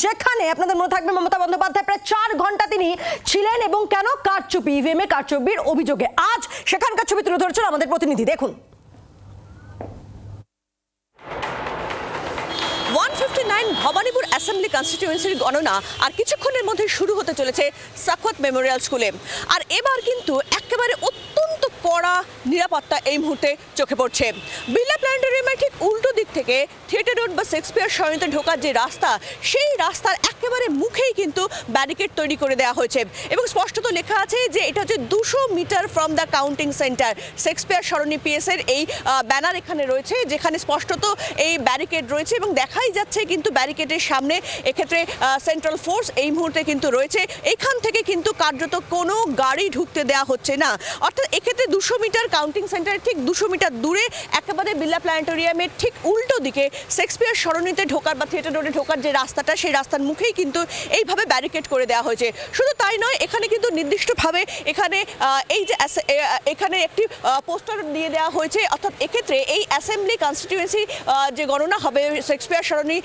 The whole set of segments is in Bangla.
যেখানে আপনাদের মনে থাকবে মমতা বন্দ্যোপাধ্যায় প্রায় 4 ঘন্টা তিনি ছিলেন এবং কেন কারচুপি ইভিএম এ কারচুপির অভিযোগে আজ সেখানকার ছবি তুলে ধরছেন আমাদের প্রতিনিধি। দেখুন 159 ভবানীপুর অ্যাসেম্বলি কনস্টিটিউয়েন্সির গণনা আর কিছুক্ষণের মধ্যে শুরু হতে চলেছে সাখাওয়াত মেমোরিয়াল স্কুলে। আর এবার কিন্তু একেবারে অত্যন্ত কড়া নিরাপত্তা এই মুহূর্তে চোখে পড়ছে। বিড়লা প্ল্যানেটোরিয়ামের ঠিক উল্টো দিক থেকে থিয়েটার রোড বা শেক্সপিয়ার সরণিতে ঢোকার যে রাস্তা, সেই রাস্তার একেবারে মুখেই কিন্তু ব্যারিকেড তৈরি করে দেওয়া হয়েছে এবং স্পষ্টত লেখা আছে যে এটা হচ্ছে 200 metre from the counting centre. Shakespeare সরণি পিএস এর এই ব্যানার এখানে রয়েছে, যেখানে স্পষ্টত এই ব্যারিকেড রয়েছে এবং দেখাই যাচ্ছে কিন্তু ব্যারিকেডের সামনে এক্ষেত্রে সেন্ট্রাল ফোর্স এই মুহূর্তে কিন্তু রয়েছে। এখান থেকে কিন্তু কার্যত কোনো গাড়ি ঢুকতে দেওয়া হচ্ছে না। অর্থাৎ এক্ষেত্রে 200 মিটার কাউন্টিং সেন্টারের ঠিক 200 মিটার দূরে একেবারে বিড়লা প্ল্যানেটোরিয়ামের ঠিক উল্টো দিকে শেক্সপিয়ার সরণিতে ঢোকার বা থিয়েটার রোডে ঢোকার যে রাস্তাটা, সেই রাস্তার মুখেই কিন্তু এইভাবে ব্যারিকেড করে দেওয়া হয়েছে। শুধু তাই নয়, এখানে কিন্তু নির্দিষ্টভাবে এখানে এই যে এখানে একটি পোস্টার দিয়ে দেওয়া হয়েছে। অর্থাৎ এক্ষেত্রে এই অ্যাসেম্বলি কনস্টিটিউয়েন্সি যে গণনা হবে, শেক্সপিয়ার সরণি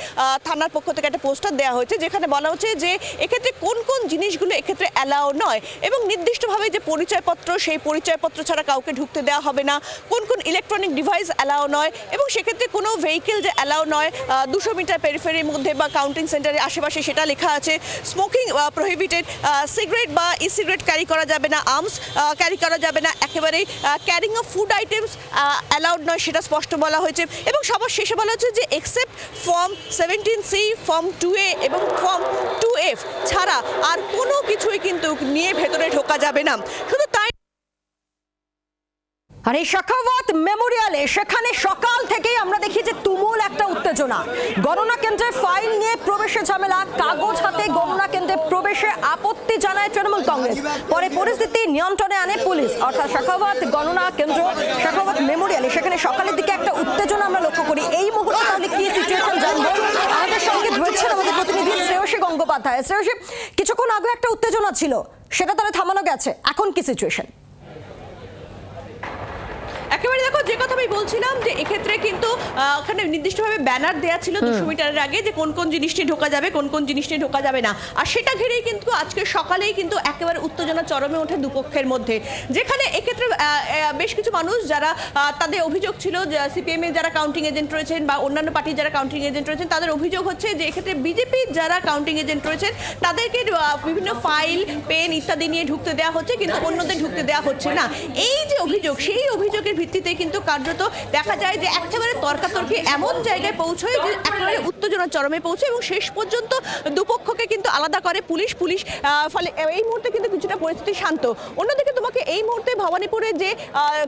থানার পক্ষ থেকে একটা পোস্টার দেওয়া হয়েছে, যেখানে বলা হচ্ছে যে এক্ষেত্রে কোন কোন জিনিসগুলো এক্ষেত্রে অ্যালাউ নয় এবং নির্দিষ্টভাবে যে পরিচয়পত্র, সেই পরিচয়পত্র ছাড়া কাউকে ঢুকতে দেওয়া হবে না, কোন কোন ইলেকট্রনিক ডিভাইস অ্যালাউ নয় এবং সেক্ষেত্রে কোনো ভেহিকেল যে অ্যালাউ নয় 200 মিটার পেরিফেরির মধ্যে বা কাউন্টিং সেন্টারের আশেপাশে, সেটা লেখা আছে। স্মোকিং প্রহিবিটেড, সিগারেট বা ই সিগারেট ক্যারি করা যাবে না, আর্মস ক্যারি করা যাবে না, একেবারেই carrying of food items allowed নয়, সেটা স্পষ্ট বলা হয়েছে। এবং সবার শেষে বলা হচ্ছে যে except form 17C, form 2A এবং ফর্ম 2F ছাড়া আর কোনো কিছুই কিন্তু নিয়ে ভেতরে ঢোকা যাবে না। শুধু তাই আর এই সাখাওয়াত মেমোরিয়ালে সেখানে সকাল থেকেই আমরা দেখি যে তুমুল একটা উত্তেজনা। গণনা কেন্দ্রের ফাইল নিয়ে প্রবেশে ঝামেলা, কাগজ হাতে গণনা কেন্দ্রে প্রবেশে আপত্তি জানায় তৃণমূল কংগ্রেস। পরে পরিস্থিতি নিয়ন্ত্রণে আনে পুলিশ। অর্থাৎ সাখাওয়াত গণনা কেন্দ্র, সাখাওয়াত মেমোরিয়ালে সেখানে সকালের দিকে একটা উত্তেজনা আমরা লক্ষ্য করি। এই মুহূর্তে তাহলে কি সিচুয়েশন জানবো, আমাদের সঙ্গে রয়েছেন আমাদের প্রতিনিধি শ্রেয়সী গঙ্গোপাধ্যায়। শ্রেয়সী, কিছুক্ষণ আগে একটা উত্তেজনা ছিল, সেটা তাহলে থামানো গেছে, এখন কি সিচুয়েশন? একেবারে দেখো, যে কথা আমি বলছিলাম যে এক্ষেত্রে কিন্তু ওখানে নির্দিষ্টভাবে ব্যানার দেওয়া ছিল 200 মিটারের আগে যে কোন কোন জিনিসটি ঢোকা যাবে, কোন কোন জিনিসটি ঢোকা যাবে না। আর সেটা ঘিরেই কিন্তু আজকে সকালেই কিন্তু একেবারে উত্তেজনা চরমে ওঠে দুপক্ষের মধ্যে, যেখানে এক্ষেত্রে বেশ কিছু মানুষ যারা তাদের অভিযোগ ছিল যে সিপিএম এর যারা কাউন্টিং এজেন্ট রয়েছেন বা অন্যান্য পার্টির যারা কাউন্টিং এজেন্ট রয়েছেন, তাদের অভিযোগ হচ্ছে যে এক্ষেত্রে বিজেপির যারা কাউন্টিং এজেন্ট রয়েছেন তাদেরকে বিভিন্ন ফাইল, পেন ইত্যাদি নিয়ে ঢুকতে দেওয়া হচ্ছে, কিন্তু অন্যদের ঢুকতে দেওয়া হচ্ছে না। এই যে অভিযোগ, সেই অভিযোগের ভিত্তিতে কিন্তু কার্যত দেখা যায় যে একেবারে তর্কাতর্কি এমন জায়গায় পৌঁছয় যে একেবারে উত্তেজনা চরমে পৌঁছয় এবং শেষ পর্যন্ত দুপক্ষকে কিন্তু আলাদা করে পুলিশ। ফলে এই মুহূর্তে কিন্তু কিছুটা পরিস্থিতি শান্ত। অন্যদিকে তোমাকে এই মুহূর্তে ভবানীপুরে যে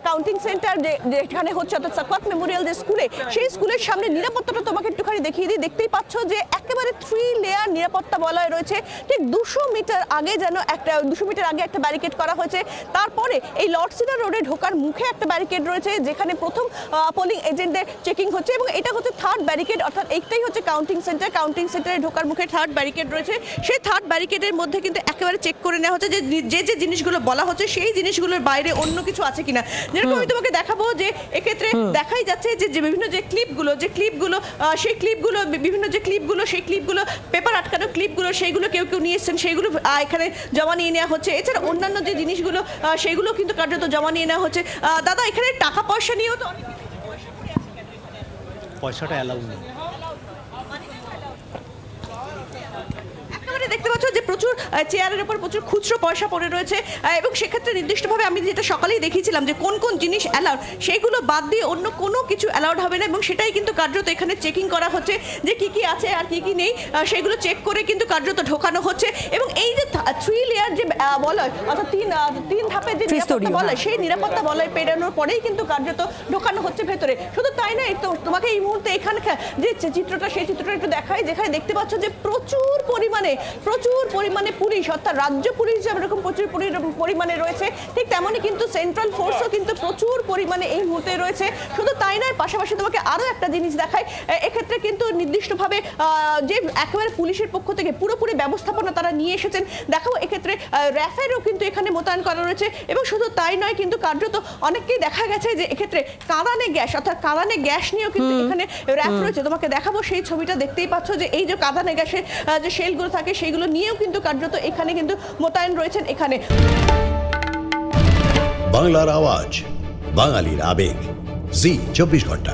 কাউন্টিং সেন্টার যেখানে হচ্ছে, অর্থাৎ সাখাওয়াত মেমোরিয়াল যে স্কুলে, সেই স্কুলের সামনে নিরাপত্তাটা তোমাকে একটুখানি দেখিয়ে দিই। দেখতেই পাচ্ছ যে একেবারে 3 লেয়ার নিরাপত্তা বলয় রয়েছে। ঠিক 200 মিটার আগে যেন একটা 200 মিটার আগে একটা ব্যারিকেড করা হয়েছে, তারপরে এই লর্ড সিডার রোডে ঢোকার মুখে একটা ব্যারিকেড রয়েছে, যেখানে প্রথম পোলিং এজেন্টদের চেকিং হচ্ছে এবং এটা হচ্ছে থার্ড ব্যারিকেড। অর্থাৎ এইটাই হচ্ছে কাউন্টিং সেন্টার। কাউন্টিং সেন্টারে ঢোকার মুখে থার্ড ব্যারিকেড রয়েছে। সেই থার্ড ব্যারিকেডের মধ্যে কিন্তু একেবারে চেক করে নেওয়া হচ্ছে যে যে জিনিসগুলো বলা হচ্ছে সেই জিনিসগুলোর বাইরে অন্য কিছু আছে কিনা। যেরকম আমি তোমাকে দেখাবো যে এক্ষেত্রে দেখাই যাচ্ছে যে বিভিন্ন যে ক্লিপগুলো সেই ক্লিপগুলো বিভিন্ন যে ক্লিপগুলো, সেই ক্লিপগুলো পেপার আটকানো ক্লিপগুলো, সেইগুলো কেউ নিয়ে এসছেন, সেইগুলো এখানে জমা নিয়ে নেওয়া হচ্ছে। এছাড়া অন্যান্য যে জিনিসগুলো সেইগুলো কিন্তু কার্যত জমা নিয়ে নেওয়া হচ্ছে। দাদা, এখানে টাকা পয়সা নিয়েও তো অনেক পয়সাটা অ্যালাউ নেই। দেখতে পাচ্ছ যে প্রচুর চেয়ারের উপর প্রচুর খুচরো পয়সা পড়ে রয়েছে এবং সেক্ষেত্রে নির্দিষ্টভাবে আমি যেটা সকালেই দেখিয়েছিলাম যে কোন কোন জিনিস অ্যালাউড, সেইগুলো বাদ দিয়ে অন্য কোনো কিছু অ্যালাউড হবে না এবং সেটাই কিন্তু কার্যত এখানে চেকিং করা হচ্ছে যে কি কি আছে আর কি কি নেই, সেগুলো চেক করে কিন্তু কার্যত ঢোকানো হচ্ছে। এবং এই যে 3 লেয়ার যে বলয়, অর্থাৎ তিন ধাপের যে নিরাপত্তা বলয়, সেই নিরাপত্তা বলয় পেরানোর পরেই কিন্তু কার্যত ঢোকানো হচ্ছে ভেতরে। শুধু তাই নয়, তো তোমাকে এই মুহূর্তে এখানে যে চিত্রটা, সেই চিত্রটা একটু দেখাই, যেখানে দেখতে পাচ্ছ যে প্রচুর পরিমাণে পুলিশ, অর্থাৎ রাজ্য পুলিশ যেরকম প্রচুর পরিমাণে রয়েছে, ঠিক তেমনই কিন্তু সেন্ট্রাল ফোর্সও কিন্তু প্রচুর পরিমাণে এই মুহূর্তে রয়েছে। শুধু তাই নয়, পাশাপাশি তোমাকে আরও একটা জিনিস দেখাই, এক্ষেত্রে কিন্তু নির্দিষ্টভাবে যে একেবারে পুলিশের পক্ষ থেকে পুরোপুরি ব্যবস্থাপনা তারা নিয়ে এসেছেন। দেখো, এক্ষেত্রে র্যাফেরও কিন্তু এখানে মোতায়েন করা রয়েছে। এবং শুধু তাই নয়, কিন্তু কার্যত অনেককেই দেখা গেছে যে এক্ষেত্রে কাঁদানে গ্যাস, অর্থাৎ কাঁদানে গ্যাস নিয়েও কিন্তু এখানে র্যাফ রয়েছে। তোমাকে দেখাবো সেই ছবিটা, দেখতেই পাচ্ছ যে এই যে কাঁদানে গ্যাসের যে শেলগুলো থাকে সেইগুলো নিয়েও কিন্তু কার্যত এখানে কিন্তু মোতায়েন রয়েছেন এখানে। বাংলার আওয়াজ, বাঙালির আবেগ, জি 24 ঘন্টা।